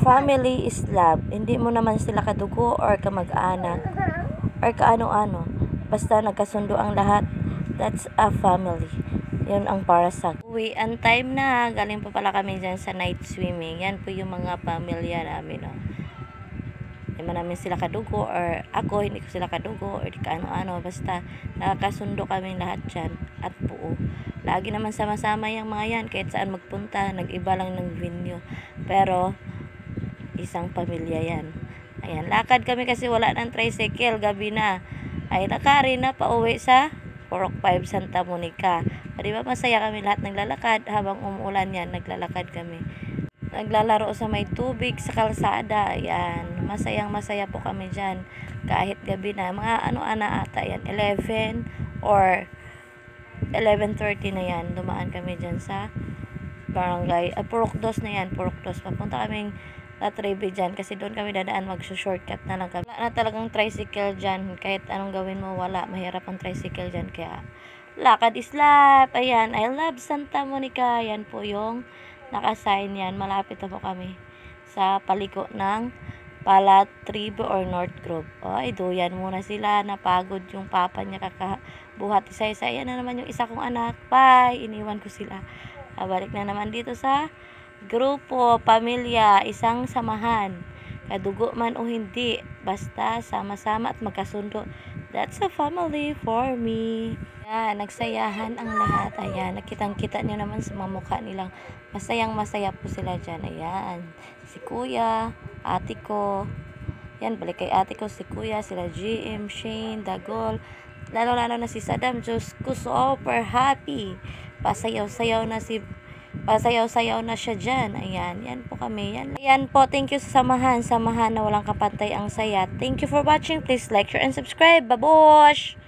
Family is love. Hindi mo naman sila kadugo or kamag-anak or kaano-ano. Basta nagkasundo ang lahat, that's a family. Yun ang para sa uwi. Ang time na, galing pa pala kami dyan sa night swimming. Yan po yung mga pamilya namin. No? Hindi man namin sila kadugo or ako, hindi ko sila kadugo or kaano-ano. Basta nakakasundo kami lahat dyan at buo. Lagi naman sama-sama yung mga yan. Kahit saan magpunta, nag-iba lang ng venue. Pero, isang pamilya yan. Ayan, lakad kami kasi wala ng tricycle, gabi na. Ay, nakari na pauwi sa Purok 5 Santa Monica. Di ba masaya kami lahat naglalakad habang umuulan yan, naglalakad kami. Naglalaro sa may tubig sa kalsada. Ayan, masayang-masaya po kami dyan. Kahit gabi na, mga ano-ana ata yan, 11 or 11:30 na yan. Dumaan kami dyan sa barangay, Purok 2 na yan, Purok 2. Papunta kaming Latribe dyan kasi doon kami dadaan, magsushortcut na lang kami. Wala na talagang tricycle dyan, kahit anong gawin mo, wala, mahirap ang tricycle dyan, kaya lakad is life. Ayan, I love Santa Monica. Yan po yung nakasign yan, malapit na po kami sa paliko ng Latribe or North Grove. Ay, doyan muna sila, napagod yung papa niya kakabuhat isa-isa. Yan na naman yung isa kong anak, bye, iniwan ko sila. Balik na naman dito sa grupo, pamilya, isang samahan. Kadugo man o hindi, basta sama-sama at magkasundo. That's a family for me. Ayan, nagsayahan ang lahat. Ayan, nakitang-kita niyo naman sa mga mukha nilang masayang-masaya po sila dyan. Ayan, si kuya, ate ko. Yan, balik kay ate ko, si kuya, sila GM, Shane, Dagol. Lalo-lalo na si Saddam. Diyos ko, super happy. Pasayaw-sayaw na siya dyan. Ayan, yan po kami. Yan po, thank you sa samahan na walang kapantay ang saya. Thank you for watching. Please like, share, and subscribe. Babosh!